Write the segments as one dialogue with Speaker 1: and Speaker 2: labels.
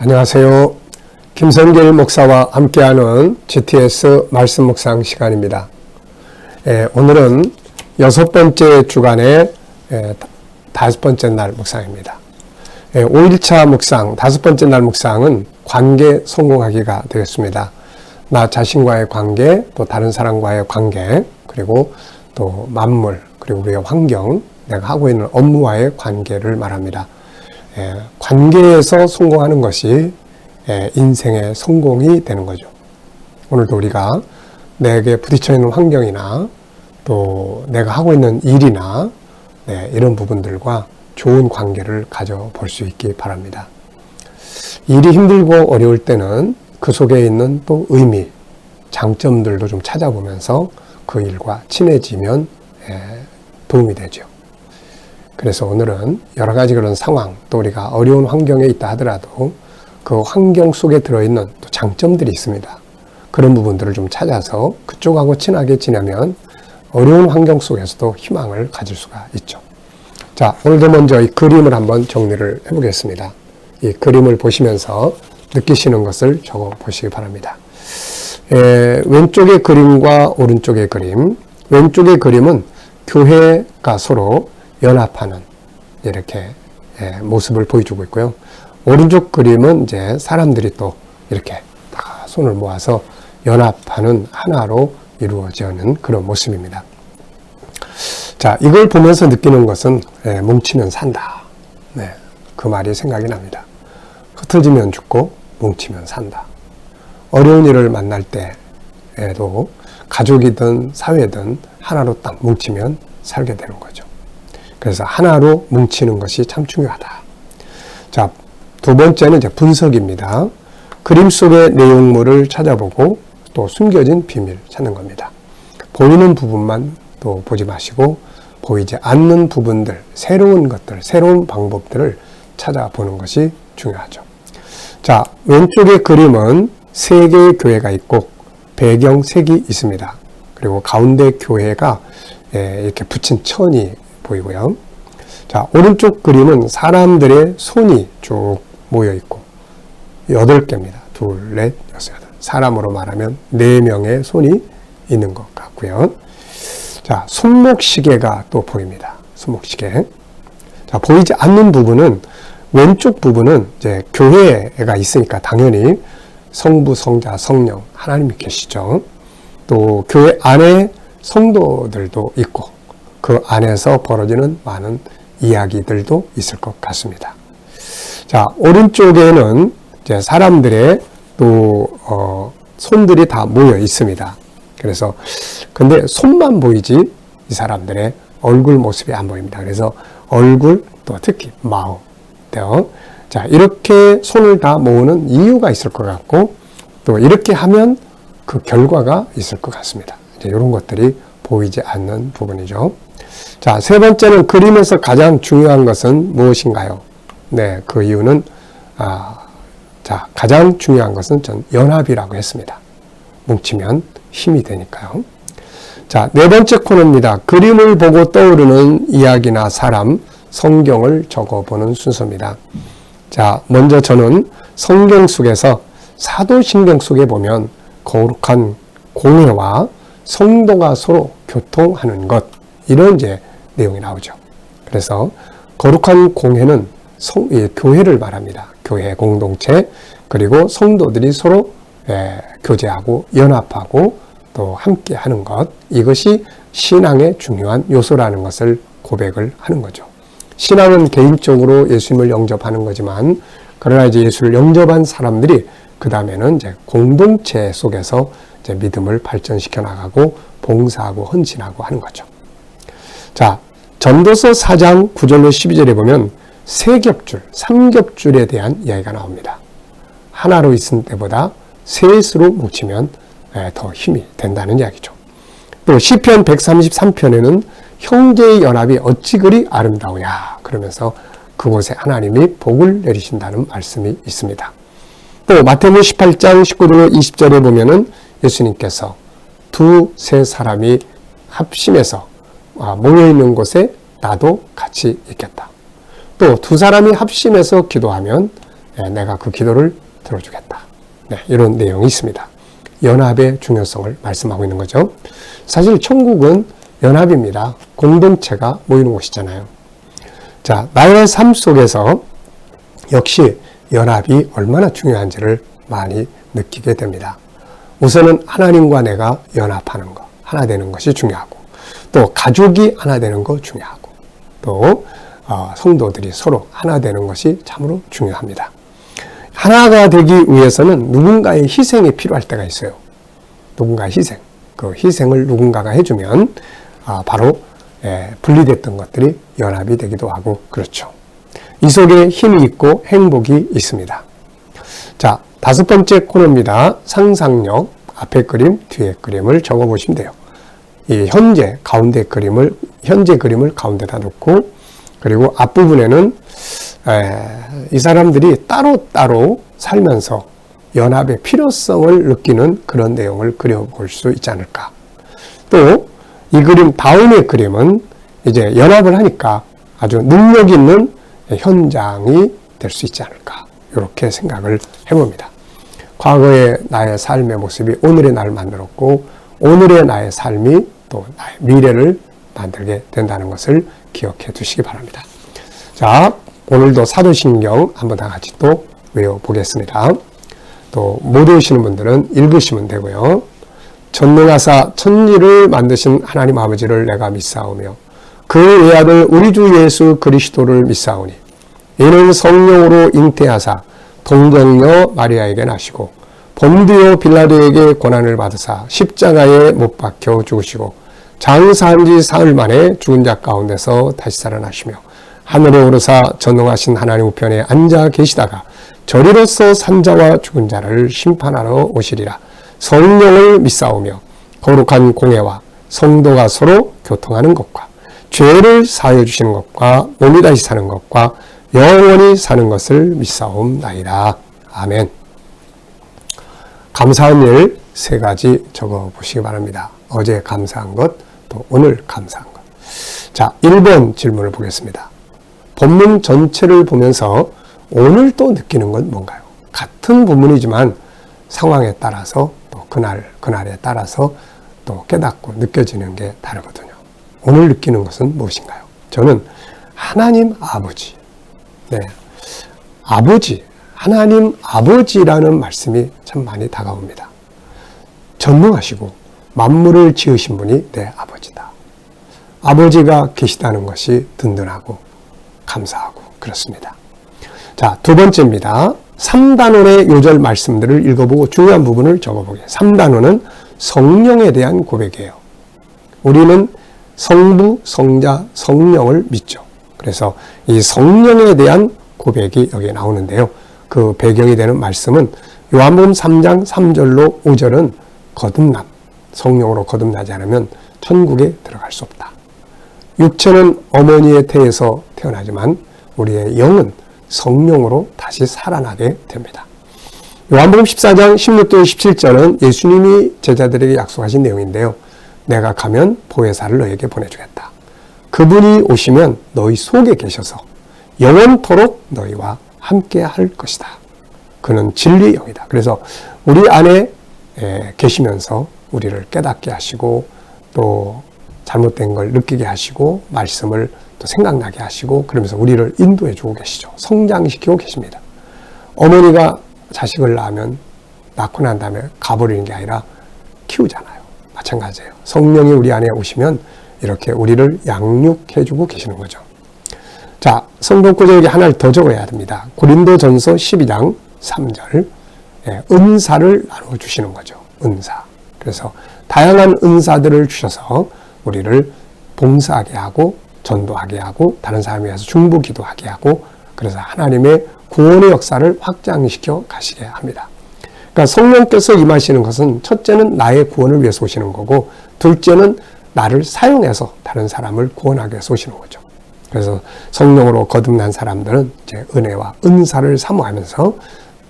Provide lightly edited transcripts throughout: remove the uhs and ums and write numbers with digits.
Speaker 1: 안녕하세요. 김성길 목사와 함께하는 GTS 말씀 묵상 시간입니다. 오늘은 6번째 주간의 5번째 날 묵상입니다. 5일차 묵상, 5번째 날 묵상은 관계 성공하기가 되겠습니다. 나 자신과의 관계, 또 다른 사람과의 관계, 그리고 또 만물, 그리고 우리의 환경, 내가 하고 있는 업무와의 관계를 말합니다. 관계에서 성공하는 것이 인생의 성공이 되는 거죠. 오늘도 우리가 내게 부딪혀 있는 환경이나 또 내가 하고 있는 일이나 이런 부분들과 좋은 관계를 가져볼 수 있기 바랍니다. 일이 힘들고 어려울 때는 그 속에 있는 또 의미, 장점들도 좀 찾아보면서 그 일과 친해지면 도움이 되죠. 그래서 오늘은 여러 가지 그런 상황, 또 우리가 어려운 환경에 있다 하더라도 그 환경 속에 들어있는 또 장점들이 있습니다. 그런 부분들을 좀 찾아서 그쪽하고 친하게 지내면 어려운 환경 속에서도 희망을 가질 수가 있죠. 자, 오늘도 먼저 이 그림을 한번 정리를 해보겠습니다. 이 그림을 보시면서 느끼시는 것을 적어 보시기 바랍니다. 왼쪽의 그림과 오른쪽의 그림, 왼쪽의 그림은 교회가 서로 연합하는 이렇게 모습을 보여주고 있고요. 오른쪽 그림은 이제 사람들이 또 이렇게 다 손을 모아서 연합하는 하나로 이루어지는 그런 모습입니다. 자, 이걸 보면서 느끼는 것은 뭉치면 산다. 그 말이 생각이 납니다. 흩어지면 죽고 뭉치면 산다. 어려운 일을 만날 때에도 가족이든 사회든 하나로 딱 뭉치면 살게 되는 거죠. 그래서 하나로 뭉치는 것이 참 중요하다. 자, 두 번째는 이제 분석입니다. 그림 속의 내용물을 찾아보고 또 숨겨진 비밀 찾는 겁니다. 보이는 부분만 또 보지 마시고 보이지 않는 부분들, 새로운 것들, 새로운 방법들을 찾아보는 것이 중요하죠. 자, 왼쪽의 그림은 3개의 교회가 있고 배경색이 있습니다. 그리고 가운데 교회가 이렇게 붙인 천이 보이고요. 자, 오른쪽 그림은 사람들의 손이 쭉 모여 있고 8개입니다. 2, 4, 6, 8. 사람으로 말하면 4명의 손이 있는 것 같고요. 자, 손목시계가 또 보입니다. 손목시계. 자, 보이지 않는 부분은 왼쪽 부분은 이제 교회가 있으니까 당연히 성부, 성자, 성령 하나님이 계시죠. 또 교회 안에 성도들도 있고 그 안에서 벌어지는 많은 이야기들도 있을 것 같습니다. 자, 오른쪽에는 이제 사람들의 또 손들이 다 모여 있습니다. 그래서 근데 손만 보이지 이 사람들의 얼굴 모습이 안 보입니다. 그래서 얼굴 또 특히 마음. 자, 이렇게 손을 다 모으는 이유가 있을 것 같고 또 이렇게 하면 그 결과가 있을 것 같습니다. 이제 이런 것들이 보이지 않는 부분이죠. 자, 세 번째는 그림에서 가장 중요한 것은 무엇인가요? 그 이유는 자, 가장 중요한 것은 전 연합이라고 했습니다. 뭉치면 힘이 되니까요. 자, 네 번째 코너입니다. 그림을 보고 떠오르는 이야기나 사람, 성경을 적어보는 순서입니다. 자, 먼저 저는 성경 속에서 사도신경 속에 보면 거룩한 공회와 성도가 서로 교통하는 것, 이런 이제 내용이 나오죠. 그래서 거룩한 공회는 교회를 말합니다. 교회 공동체, 그리고 성도들이 서로 교제하고 연합하고 또 함께 하는 것, 이것이 신앙의 중요한 요소라는 것을 고백을 하는 거죠. 신앙은 개인적으로 예수님을 영접하는 거지만, 그러나 이제 예수를 영접한 사람들이 그 다음에는 이제 공동체 속에서 이제 믿음을 발전시켜 나가고 봉사하고 헌신하고 하는 거죠. 자, 전도서 4장 9절로 12절에 보면 세겹줄, 3겹줄에 대한 이야기가 나옵니다. 하나로 있을 때보다 셋으로 뭉치면 더 힘이 된다는 이야기죠. 또 시편 133편에는 형제의 연합이 어찌 그리 아름다우냐 그러면서 그곳에 하나님이 복을 내리신다는 말씀이 있습니다. 또 마태복음 18장 19절로 20절에 보면은 예수님께서 2-3 사람이 합심해서 모여있는 곳에 나도 같이 있겠다. 또 2 사람이 합심해서 기도하면 내가 그 기도를 들어주겠다. 네, 이런 내용이 있습니다. 연합의 중요성을 말씀하고 있는 거죠. 사실 천국은 연합입니다. 공동체가 모이는 곳이잖아요. 자, 나의 삶 속에서 역시 연합이 얼마나 중요한지를 많이 느끼게 됩니다. 우선은 하나님과 내가 연합하는 것, 하나 되는 것이 중요하고, 또 가족이 하나 되는 거 중요하고, 또 성도들이 서로 하나 되는 것이 참으로 중요합니다. 하나가 되기 위해서는 누군가의 희생이 필요할 때가 있어요. 누군가의 희생. 그 희생을 누군가가 해주면 바로 분리됐던 것들이 연합이 되기도 하고 그렇죠. 이 속에 힘이 있고 행복이 있습니다. 자, 5번째 코너입니다. 상상력. 앞에 그림, 뒤에 그림을 적어보시면 돼요. 이 현재 그림을 가운데다 놓고, 그리고 앞부분에는 이 사람들이 따로따로 살면서 연합의 필요성을 느끼는 그런 내용을 그려볼 수 있지 않을까. 또 이 그림 다음의 그림은 이제 연합을 하니까 아주 능력 있는 현장이 될 수 있지 않을까, 이렇게 생각을 해봅니다. 과거의 나의 삶의 모습이 오늘의 나를 만들었고, 오늘의 나의 삶이 또 나의 미래를 만들게 된다는 것을 기억해 두시기 바랍니다. 자, 오늘도 사도신경 한번 다 같이 또 외워보겠습니다. 또 못 외우시는 분들은 읽으시면 되고요. 전능하사 천지를 만드신 하나님 아버지를 내가 믿사오며 그 외아들 우리 주 예수 그리스도를 믿사오니 이는 성령으로 잉태하사 동정녀 마리아에게 나시고 본디오 빌라도에게 고난을 받으사 십자가에 못 박혀 죽으시고 장사한 지 사흘 만에 죽은 자 가운데서 다시 살아나시며 하늘에 오르사 전능하신 하나님 우편에 앉아 계시다가 저리로서 산자와 죽은 자를 심판하러 오시리라. 성령을 믿사오며 거룩한 공회와 성도가 서로 교통하는 것과 죄를 사하여 주시는 것과 몸이 다시 사는 것과 영원히 사는 것을 믿사옵나이다. 아멘. 감사한 일 3가지 적어보시기 바랍니다. 어제 감사한 것, 또 오늘 감사한 것. 자, 1번 질문을 보겠습니다. 본문 전체를 보면서 오늘 또 느끼는 건 뭔가요? 같은 본문이지만 상황에 따라서 또 그날에 따라서 또 깨닫고 느껴지는 게 다르거든요. 오늘 느끼는 것은 무엇인가요? 저는 하나님 아버지, 아버지, 하나님 아버지라는 말씀이 참 많이 다가옵니다. 전능하시고 만물을 지으신 분이 내 아버지다. 아버지가 계시다는 것이 든든하고 감사하고 그렇습니다. 자, 2번째입니다. 3단원의 요절 말씀들을 읽어보고 중요한 부분을 적어보게. 3단원은 성령에 대한 고백이에요. 우리는 성부, 성자, 성령을 믿죠. 그래서 이 성령에 대한 고백이 여기에 나오는데요. 그 배경이 되는 말씀은 요한복음 3장 3절로 5절은 거듭남, 성령으로 거듭나지 않으면 천국에 들어갈 수 없다. 육체는 어머니의 태에서 태어나지만 우리의 영은 성령으로 다시 살아나게 됩니다. 요한복음 14장 16절 17절은 예수님이 제자들에게 약속하신 내용인데요. 내가 가면 보혜사를 너에게 보내주겠다. 그분이 오시면 너희 속에 계셔서 영원토록 너희와 함께 할 것이다. 그는 진리의 영이다. 그래서 우리 안에 계시면서 우리를 깨닫게 하시고 또 잘못된 걸 느끼게 하시고 말씀을 또 생각나게 하시고 그러면서 우리를 인도해 주고 계시죠. 성장시키고 계십니다. 어머니가 자식을 낳으면 낳고 난 다음에 가버리는 게 아니라 키우잖아요. 마찬가지예요. 성령이 우리 안에 오시면 이렇게 우리를 양육해 주고 계시는 거죠. 자, 성경구절 여기 하나를 더 적어야 됩니다. 고린도전서 12장 3절 은사를 나눠주시는 거죠. 은사. 그래서 다양한 은사들을 주셔서 우리를 봉사하게 하고 전도하게 하고 다른 사람에 위해서 중보기도하게 하고 그래서 하나님의 구원의 역사를 확장시켜 가시게 합니다. 그러니까 성령께서 임하시는 것은 첫째는 나의 구원을 위해서 오시는 거고 둘째는 나를 사용해서 다른 사람을 구원하기 위해서 오시는 거죠. 그래서 성령으로 거듭난 사람들은 이제 은혜와 은사를 사모하면서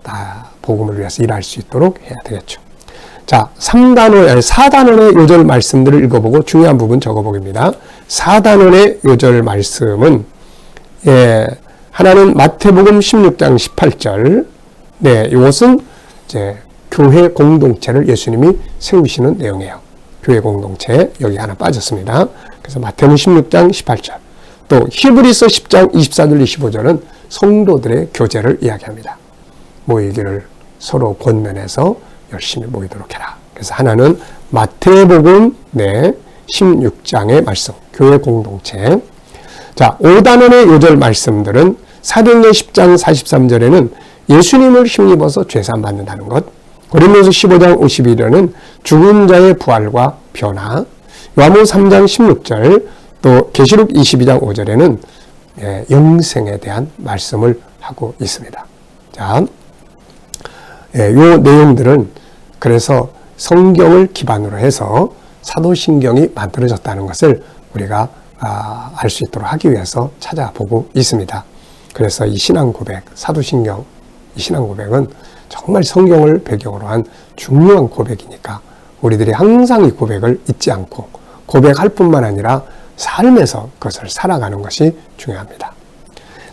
Speaker 1: 다 복음을 위해서 일할 수 있도록 해야 되겠죠. 자, 4단원의 요절 말씀들을 읽어보고 중요한 부분 적어보겠습니다. 4단원의 요절 말씀은 하나는 마태복음 16장 18절. 네, 이것은 이제 교회 공동체를 예수님이 세우시는 내용이에요. 교회 공동체, 여기 하나 빠졌습니다. 그래서 마태복음 16장 18절. 또 히브리서 10장 24절 25절은 성도들의 교제를 이야기합니다. 모이기를 서로 권면해서 열심히 모이도록 해라. 그래서 하나는 마태복음 16장의 말씀, 교회 공동체. 자, 5단원의 요절 말씀들은 사도행전 10장 43절에는 예수님을 힘입어서 죄사함 받는다는 것, 고린도서 15장 51절은 죽은 자의 부활과 변화, 요한복음 3장 16절, 또 계시록 22장 5절에는 영생에 대한 말씀을 하고 있습니다. 자, 요 내용들은 그래서 성경을 기반으로 해서 사도신경이 만들어졌다는 것을 우리가 알 수 있도록 하기 위해서 찾아보고 있습니다. 그래서 이 신앙고백, 사도신경, 이 신앙고백은 정말 성경을 배경으로 한 중요한 고백이니까 우리들이 항상 이 고백을 잊지 않고 고백할 뿐만 아니라 삶에서 그것을 살아가는 것이 중요합니다.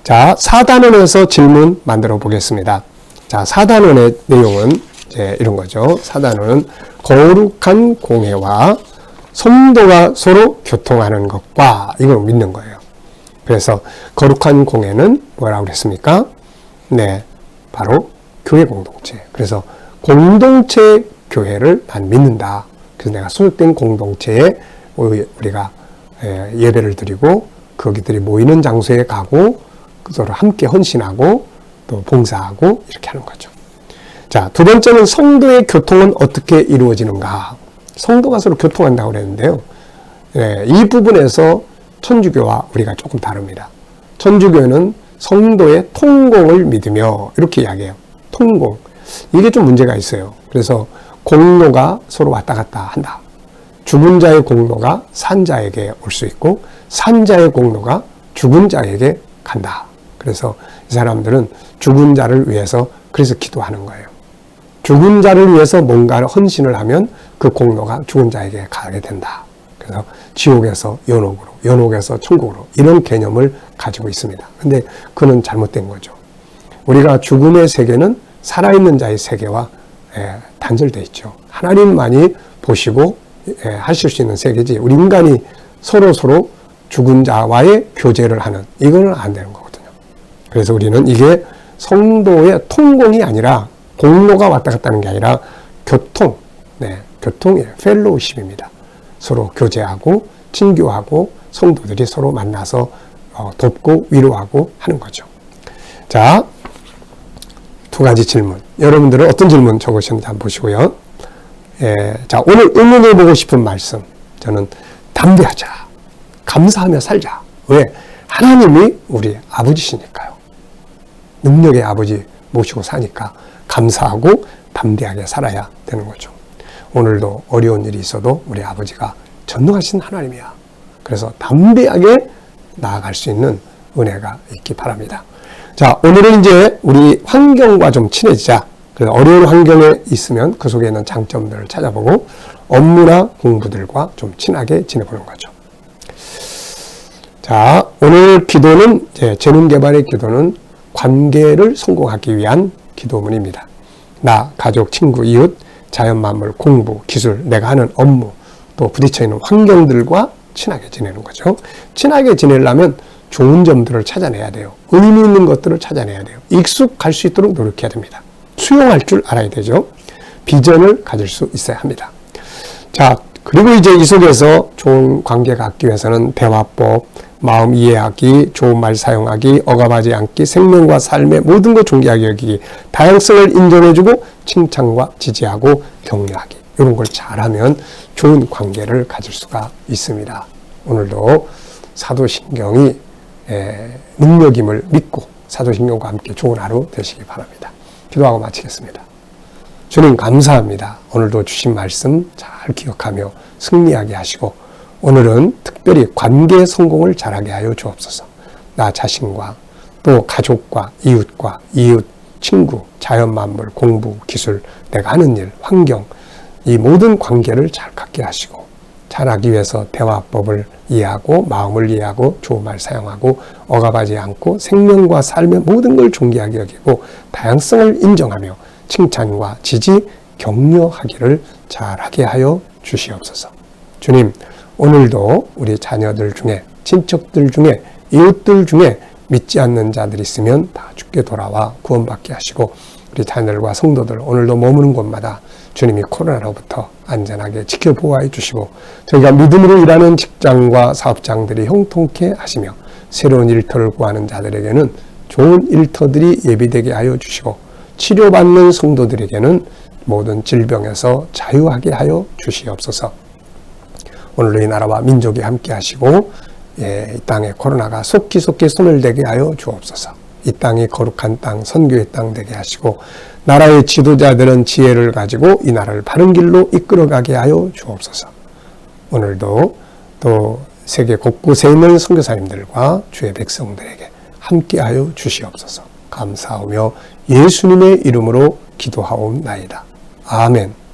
Speaker 1: 자, 4단원에서 질문 만들어 보겠습니다. 자, 4단원의 내용은 이제 이런 거죠. 4단원은 거룩한 공회와 성도가 서로 교통하는 것과 이걸 믿는 거예요. 그래서 거룩한 공회는 뭐라고 그랬습니까? 네, 바로 교회 공동체. 그래서 공동체 교회를 난 믿는다. 그래서 내가 소속된 공동체에 우리가 예배를 드리고 거기들이 모이는 장소에 가고 서로 함께 헌신하고 또 봉사하고 이렇게 하는 거죠. 자, 두 번째는 성도의 교통은 어떻게 이루어지는가? 성도가 서로 교통한다고 그랬는데요. 이 부분에서 천주교와 우리가 조금 다릅니다. 천주교는 성도의 통공을 믿으며 이렇게 이야기해요. 통공. 이게 좀 문제가 있어요. 그래서 공로가 서로 왔다 갔다 한다. 죽은 자의 공로가 산 자에게 올 수 있고 산 자의 공로가 죽은 자에게 간다. 그래서 이 사람들은 죽은 자를 위해서 그래서 기도하는 거예요. 죽은 자를 위해서 뭔가를 헌신을 하면 그 공로가 죽은 자에게 가게 된다. 그래서 지옥에서 연옥으로, 연옥에서 천국으로 이런 개념을 가지고 있습니다. 근데 그는 잘못된 거죠. 우리가 죽음의 세계는 살아있는 자의 세계와 단절되어 있죠. 하나님만이 보시고 하실 수 있는 세계지 우리 인간이 서로 죽은 자와의 교제를 하는 이거는 안 되는 거거든요. 그래서 우리는 이게 성도의 통공이 아니라 공로가 왔다 갔다 하는 게 아니라 교통, 교통이에요. 펠로우십입니다. 서로 교제하고 친교하고 성도들이 서로 만나서 돕고 위로하고 하는 거죠. 자, 두 가지 질문. 여러분들은 어떤 질문 적으셨는지 한번 보시고요. 자, 오늘 의논해보고 싶은 말씀. 저는 담대하자. 감사하며 살자. 왜? 하나님이 우리 아버지시니까요. 능력의 아버지 모시고 사니까 감사하고 담대하게 살아야 되는 거죠. 오늘도 어려운 일이 있어도 우리 아버지가 전능하신 하나님이야. 그래서 담대하게 나아갈 수 있는 은혜가 있기 바랍니다. 자, 오늘은 이제 우리 환경과 좀 친해지자. 그래서 어려운 환경에 있으면 그 속에 있는 장점들을 찾아보고 업무나 공부들과 좀 친하게 지내보는 거죠. 자, 오늘 기도는 재능개발의 기도는 관계를 성공하기 위한 기도문입니다. 나, 가족, 친구, 이웃, 자연만물, 공부, 기술, 내가 하는 업무, 또 부딪혀 있는 환경들과 친하게 지내는 거죠. 친하게 지내려면 좋은 점들을 찾아내야 돼요. 의미 있는 것들을 찾아내야 돼요. 익숙할 수 있도록 노력해야 됩니다. 수용할 줄 알아야 되죠. 비전을 가질 수 있어야 합니다. 자, 그리고 이제 이 속에서 좋은 관계 갖기 위해서는 대화법, 마음 이해하기, 좋은 말 사용하기, 억압하지 않기, 생명과 삶의 모든 것 존귀하게 여기기, 다양성을 인정해주고 칭찬과 지지하고 격려하기. 이런 걸 잘하면 좋은 관계를 가질 수가 있습니다. 오늘도 사도신경이 능력임을 믿고 사도신경과 함께 좋은 하루 되시기 바랍니다. 기도하고 마치겠습니다. 주님 감사합니다. 오늘도 주신 말씀 잘 기억하며 승리하게 하시고 오늘은 특별히 관계 성공을 잘하게 하여 주옵소서. 나 자신과 또 가족과 이웃과 이웃, 친구, 자연만물, 공부, 기술, 내가 하는 일, 환경 이 모든 관계를 잘 갖게 하시고 잘하기 위해서 대화법을 이해하고 마음을 이해하고 좋은 말 사용하고 억압하지 않고 생명과 삶의 모든 걸 존귀하게 여기고 다양성을 인정하며 칭찬과 지지, 격려하기를 잘하게 하여 주시옵소서. 주님, 오늘도 우리 자녀들 중에, 친척들 중에, 이웃들 중에 믿지 않는 자들이 있으면 다 주께 돌아와 구원받게 하시고 우리 자녀들과 성도들 오늘도 머무는 곳마다 주님이 코로나로부터 안전하게 지켜보호해 주시고 저희가 믿음으로 일하는 직장과 사업장들이 형통케 하시며 새로운 일터를 구하는 자들에게는 좋은 일터들이 예비되게 하여 주시고 치료받는 성도들에게는 모든 질병에서 자유하게 하여 주시옵소서. 오늘도 이 나라와 민족이 함께 하시고 이 땅에 코로나가 속히 손을 대게 하여 주옵소서. 이 땅이 거룩한 땅, 선교의 땅 되게 하시고 나라의 지도자들은 지혜를 가지고 이 나라를 바른 길로 이끌어가게 하여 주옵소서. 오늘도 또 세계 곳곳에 있는 선교사님들과 주의 백성들에게 함께하여 주시옵소서. 감사하며 예수님의 이름으로 기도하옵나이다. 아멘.